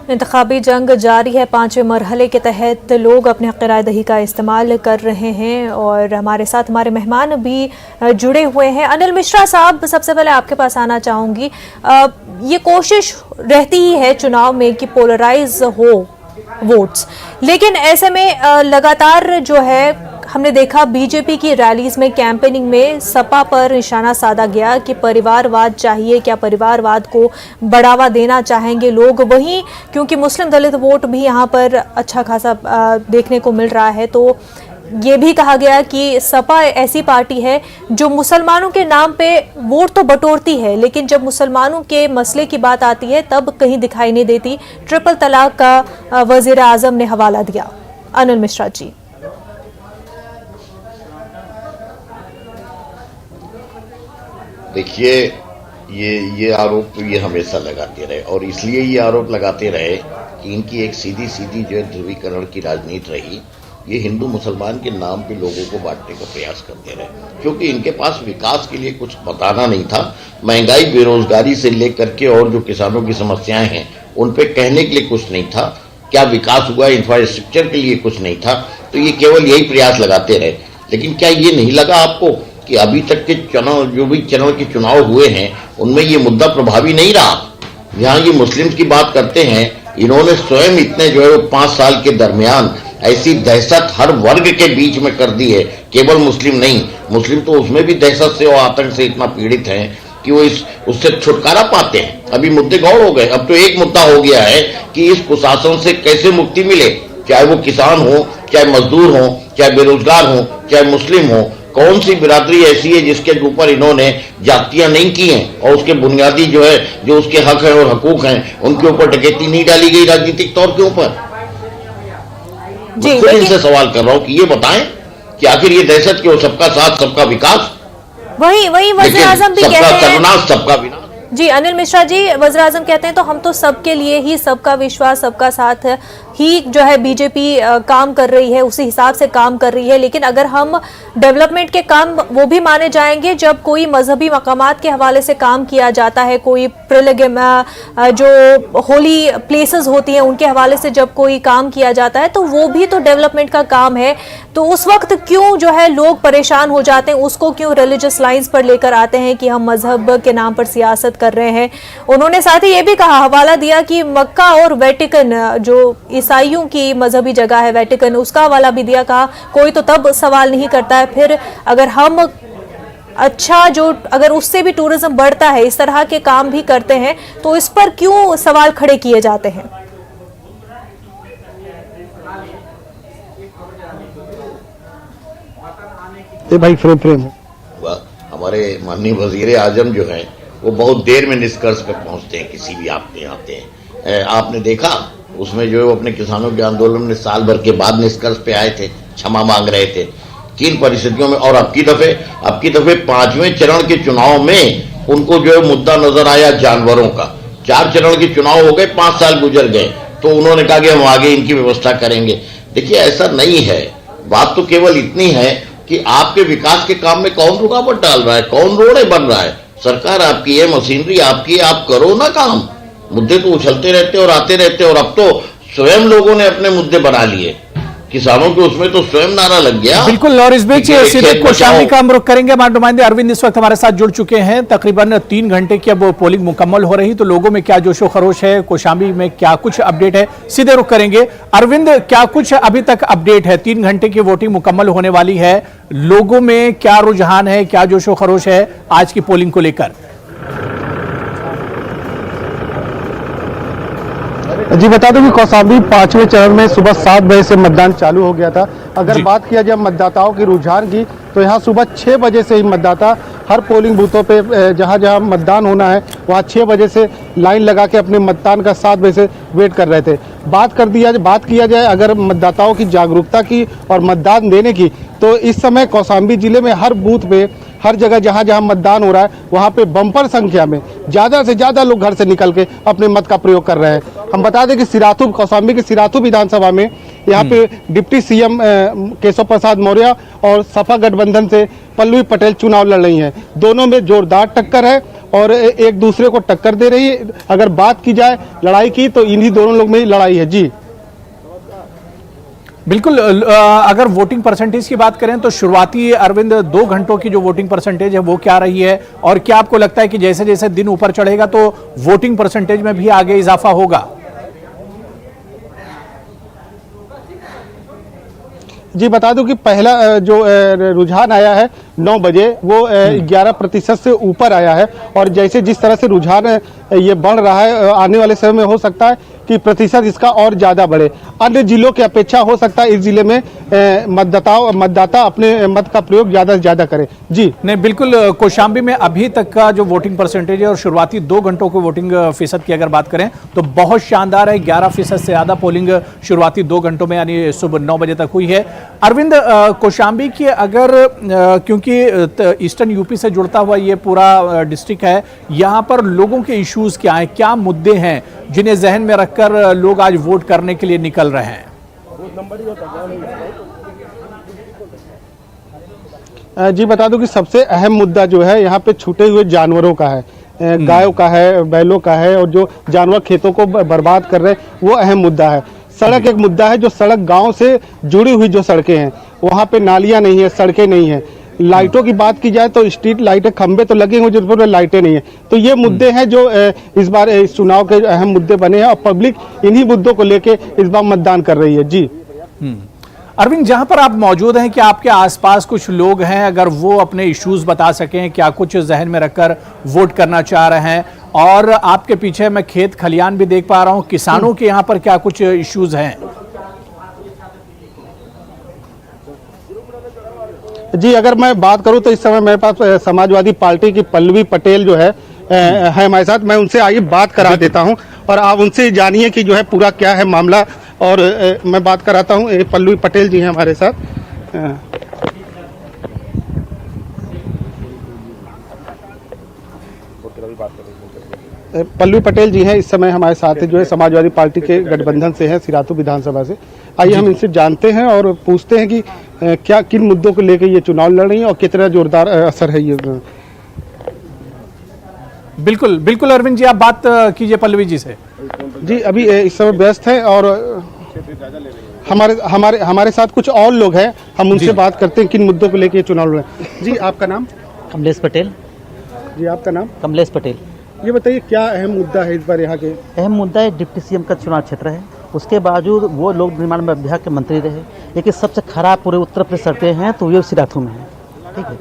इंतखाबी जंग जारी है। 5वें मरहले के तहत लोग अपने हक़ राय दही का इस्तेमाल कर रहे हैं और हमारे साथ हमारे मेहमान भी जुड़े हुए हैं। अनिल मिश्रा साहब, सबसे पहले आपके पास आना चाहूँगी। ये कोशिश रहती ही है चुनाव में कि पोलराइज हो वोट्स, लेकिन ऐसे में लगातार जो है हमने देखा बीजेपी की रैलीज में, कैंपेनिंग में सपा पर निशाना साधा गया कि परिवारवाद चाहिए, क्या परिवारवाद को बढ़ावा देना चाहेंगे लोग। वहीं क्योंकि मुस्लिम दलित वोट भी यहाँ पर अच्छा खासा देखने को मिल रहा है, तो ये भी कहा गया कि सपा ऐसी पार्टी है जो मुसलमानों के नाम पे वोट तो बटोरती है, लेकिन जब मुसलमानों के मसले की बात आती है तब कहीं दिखाई नहीं देती। ट्रिपल तलाक का वजीर आजम ने हवाला दिया। अनिल मिश्रा जी। देखिए, ये आरोप तो ये हमेशा लगाते रहे और इसलिए ये आरोप लगाते रहे कि इनकी एक सीधी सीधी जो ध्रुवीकरण की राजनीति रही। ये हिंदू मुसलमान के नाम पे लोगों को बांटने का प्रयास करते रहे, क्योंकि इनके पास विकास के लिए कुछ बताना नहीं था। महंगाई, बेरोजगारी से लेकर के और जो किसानों की समस्याएं हैं उन पे कहने के लिए कुछ नहीं था। क्या विकास हुआ, इंफ्रास्ट्रक्चर के लिए कुछ नहीं था। तो ये केवल यही प्रयास लगाते रहे। लेकिन क्या ये नहीं लगा आपको कि अभी तक के चुनाव, जो भी चरण के चुनाव हुए हैं, उनमें ये मुद्दा प्रभावी नहीं रहा। यहाँ ये मुस्लिम की बात करते हैं, इन्होंने स्वयं इतने जो है 5 साल के दरमियान ऐसी दहशत हर वर्ग के बीच में कर दी है। केवल मुस्लिम नहीं, मुस्लिम तो उसमें भी दहशत से और आतंक से इतना पीड़ित हैं कि वो उससे छुटकारा पाते हैं। अभी मुद्दे गौर हो गए। अब तो एक मुद्दा हो गया है कि इस कुशासन से कैसे मुक्ति मिले, चाहे वो किसान हो, चाहे मजदूर हो, चाहे बेरोजगार हो, चाहे मुस्लिम हो। कौन सी बिरादरी ऐसी है जिसके ऊपर इन्होंने जातियां नहीं की हैं और उसके बुनियादी जो है, जो उसके हक है और हकूक हैं, उनके ऊपर डकैती नहीं डाली गई राजनीतिक तौर के ऊपर। मैं खुद इनसे सवाल कर रहा हूं कि ये बताएं कि आखिर ये दहशत क्यों? सबका साथ, सबका विकास। वही वज़ीर आज़म भी कहते हैं सबका सर्वनाश, सबका विनाश। जी अनिल मिश्रा जी, वज़ीर आज़म कहते हैं तो हम तो सबके लिए ही, सबका विश्वास, सबका साथ ही जो है बीजेपी काम कर रही है, उसी हिसाब से काम कर रही है। लेकिन अगर हम डेवलपमेंट के काम वो भी माने जाएंगे जब कोई मजहबी मकामात के हवाले से काम किया जाता है, कोई जो होली प्लेसेस होती हैं उनके हवाले से जब कोई काम किया जाता है, तो वो भी तो डेवलपमेंट का काम है। तो उस वक्त क्यों जो है लोग परेशान हो जाते हैं, उसको क्यों रिलीजियस लाइंस पर लेकर आते हैं कि हम मजहब के नाम पर सियासत कर रहे हैं। उन्होंने साथ ही ये भी कहा, हवाला दिया कि मक्का और वेटिकन, जो ईसाइयों की मजहबी जगह है वेटिकन, उसका हवाला भी दिया। कहा कोई तो तब सवाल नहीं करता है, फिर अगर हम अच्छा जो अगर उससे भी टूरिज्म बढ़ता है, इस तरह के काम भी करते हैं, तो इस पर क्यों सवाल खड़े किए जाते हैं। भाई फ्रेम हमारे माननीय वजीर आजम जो हैं वो बहुत देर में निष्कर्ष पर पहुंचते हैं, किसी भी आपके आते हैं। आपने देखा उसमें जो अपने किसानों के आंदोलन में साल भर के बाद निष्कर्ष पे आए थे, क्षमा मांग रहे थे। किन परिस्थितियों में? और अब की दफे 5वें चरण के चुनाव में उनको जो है मुद्दा नजर आया जानवरों का। 4 चरण के चुनाव हो गए, 5 साल गुजर गए, तो उन्होंने कहा कि हम आगे इनकी व्यवस्था करेंगे। देखिए, ऐसा नहीं है। बात तो केवल इतनी है कि आपके विकास के काम में कौन रुकावट डाल रहा है, कौन रोड़े बन रहा है। सरकार आपकी है, मशीनरी आपकी है, आप करो ना काम। मुद्दे तो उछलते रहते और आते रहते, और अब तो स्वयं लोगों ने अपने मुद्दे बना लिए। किसानों के उसमें तो स्वयं नारा लग गया। बिल्कुल, और इस बीच सीधे कौशाम्बी का हम रुख करेंगे। हमारे नुमाइंदे अरविंद इस वक्त हमारे साथ जुड़ चुके हैं। तकरीबन 3 घंटे की अब पोलिंग मुकम्मल हो रही, तो लोगों में क्या जोशो खरोश है, कौशाम्बी में क्या कुछ अपडेट है, सीधे रुख करेंगे। अरविंद, क्या कुछ अभी तक अपडेट है? 3 घंटे की वोटिंग मुकम्मल होने वाली है, लोगों में क्या रुझान है, क्या जोशो खरोश है आज की पोलिंग को लेकर? जी बता दूं कि कौशाम्बी 5वें चरण में सुबह 7 बजे से मतदान चालू हो गया था। अगर बात किया जाए मतदाताओं की रुझान की, तो यहाँ सुबह 6 बजे से ही मतदाता हर पोलिंग बूथों पे जहाँ जहाँ मतदान होना है वहाँ 6 बजे से लाइन लगा के अपने मतदान का 7 बजे से वेट कर रहे थे। बात किया जाए अगर मतदाताओं की जागरूकता की और मतदान देने की, तो इस समय कौशाम्बी जिले में हर बूथ पे, हर जगह जहाँ जहाँ मतदान हो रहा है वहाँ पे बम्पर संख्या में ज़्यादा से ज़्यादा लोग घर से निकल के अपने मत का प्रयोग कर रहे हैं। हम बता दें कि कौशाम्बी की सिराथू विधानसभा में यहाँ पे डिप्टी सीएम केशव प्रसाद मौर्य और सपा गठबंधन से पल्लवी पटेल चुनाव लड़ रही हैं। दोनों में जोरदार टक्कर है और एक दूसरे को टक्कर दे रही है। अगर बात की जाए लड़ाई की तो इन्हीं दोनों लोग में ही लड़ाई है। जी बिल्कुल। अगर वोटिंग परसेंटेज की बात करें तो शुरुआती अरविंद 2 घंटों की जो वोटिंग परसेंटेज है वो क्या रही है, और क्या आपको लगता है कि जैसे जैसे दिन ऊपर चढ़ेगा तो वोटिंग परसेंटेज में भी आगे इजाफा होगा? जी बता दूं कि पहला जो रुझान आया है 9 बजे वो 11% से ऊपर आया है, और जैसे जिस तरह से रुझान ये बढ़ रहा है आने वाले समय में हो सकता है कि प्रतिशत इसका और ज़्यादा बढ़े। अन्य जिलों की अपेक्षा हो सकता है इस जिले में मतदाता अपने मत का प्रयोग ज़्यादा से ज़्यादा करें। जी नहीं, बिल्कुल। कौशाम्बी में अभी तक का जो वोटिंग परसेंटेज है और शुरुआती 2 घंटों के वोटिंग फीसद की अगर बात करें तो बहुत शानदार है। 11% से ज़्यादा पोलिंग शुरुआती 2 घंटों में यानी सुबह 9 बजे तक हुई है। अरविंद, कौशाम्बी की अगर क्योंकि ईस्टर्न यूपी से जुड़ता हुआ ये पूरा डिस्ट्रिक्ट है, यहाँ पर लोगों के इश्यूज क्या हैं, क्या मुद्दे हैं जिन्हें जहन में रखकर लोग आज वोट करने के लिए निकल रहे हैं? जी बता दूं कि सबसे अहम मुद्दा जो है यहाँ पे छूटे हुए जानवरों का है, गायों का है, बैलों का है, और जो जानवर खेतों को बर्बाद कर रहे हैं वो अहम मुद्दा है। सड़क एक मुद्दा है, जो सड़क गांव से जुड़ी हुई जो सड़कें हैं वहाँ पे नालियाँ नहीं है, सड़कें नहीं है। लाइटों की बात की जाए तो स्ट्रीट लाइटें, खंबे तो लगे हुए जिन पर लाइटें नहीं है। तो ये मुद्दे हैं जो इस बार इस चुनाव के अहम मुद्दे बने हैं, और पब्लिक इन्हीं मुद्दों को लेके इस बार मतदान कर रही है। जी अरविंद, जहां पर आप मौजूद हैं, क्या आपके आसपास कुछ लोग हैं, अगर वो अपने इश्यूज बता सकें, क्या कुछ जहन में रखकर वोट करना चाह रहे हैं? और आपके पीछे मैं खेत खलियान भी देख पा रहा हूं, किसानों के यहाँ पर क्या कुछ इश्यूज हैं? जी अगर मैं बात करूं तो इस समय मेरे पास समाजवादी पार्टी की पल्लवी पटेल जो है हमारे साथ, मैं उनसे आइए बात करा देता हूं और आप उनसे जानिए कि जो है पूरा क्या है मामला। और मैं बात कराता हूं, पल्लवी पटेल जी हैं हमारे साथ। पल्लवी पटेल जी हैं इस समय हमारे साथ है, जो है समाजवादी पार्टी के गठबंधन से हैं, सिराथू विधानसभा से। आइए हम इनसे जानते हैं और पूछते हैं कि क्या किन मुद्दों को लेकर ये चुनाव लड़ रही हैं और कितना जोरदार असर है ये। बिल्कुल बिल्कुल अरविंद जी, आप बात कीजिए पल्लवी जी से। जी अभी इस समय व्यस्त हैं और हमारे साथ कुछ और लोग हैं, हम उनसे बात करते हैं किन मुद्दों को लेकर ये चुनाव लड़ रहे हैं। जी आपका नाम? कमलेश पटेल। जी आपका नाम? कमलेश पटेल। ये बताइए क्या अहम मुद्दा है इस बार यहाँ के? अहम मुद्दा है डिप्टी सीएम का चुनाव क्षेत्र है, उसके बावजूद वो लोक निर्माण विभाग के मंत्री रहे, लेकिन सबसे खराब पूरे उत्तर प्रदेश सड़कें हैं तो ये सिराथू में है। ठीक है,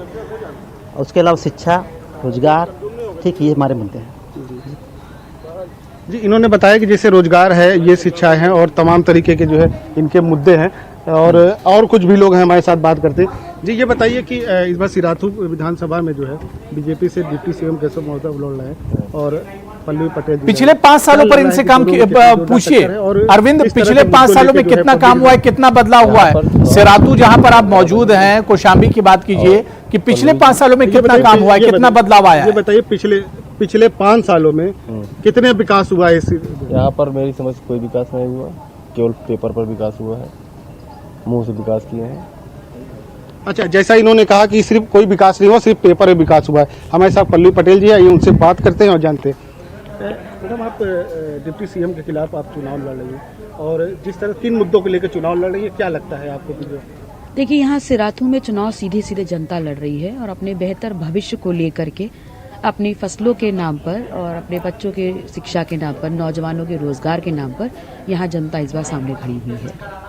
उसके अलावा शिक्षा, रोजगार, ठीक, ये हमारे मुद्दे हैं। जी इन्होंने बताया कि जैसे रोजगार है, ये शिक्षाएं हैं और तमाम तरीके के जो है इनके मुद्दे हैं, और कुछ भी लोग हैं हमारे साथ बात करते हैं। जी ये बताइए कि इस बार सिराथू विधानसभा में जो है बीजेपी से डिप्टी सीएम केशव मौर्य लड़ रहे हैं और पल्लवी पटेल पिछले 5 सालों पर इनसे काम पूछिए अरविंद, पिछले 5 सालों में कितना काम हुआ है, कितना बदलाव हुआ है? सिराथू जहां पर आप मौजूद हैं, कौशाम्बी की बात कीजिए कि पिछले 5 सालों में कितना काम हुआ है, कितना बदलाव आया है? ये बताइए पिछले 5 सालों में कितने विकास हुआ है? यहाँ पर मेरी समझ कोई विकास नहीं हुआ, केवल पेपर पर विकास हुआ है, मुंह से विकास किए हैं। अच्छा, जैसा इन्होंने कहा कि सिर्फ कोई विकास नहीं हुआ, सिर्फ पेपर में विकास हुआ है। हमारे साथ पल्लवी पटेल जी आइए उनसे बात करते हैं और जानते हैं। मैडम आप डिप्टी सीएम के खिलाफ आप चुनाव लड़ रही हैं और जिस तरह किन मुद्दों को लेकर चुनाव लड़ रही है, क्या लगता है आपको? देखिए, यहाँ सिराथू में चुनाव सीधे सीधे जनता लड़ रही है और अपने बेहतर भविष्य को लेकर के, अपनी फसलों के नाम पर और अपने बच्चों के शिक्षा के नाम पर, नौजवानों के रोजगार के नाम पर यहाँ जनता इस बार सामने खड़ी हुई है।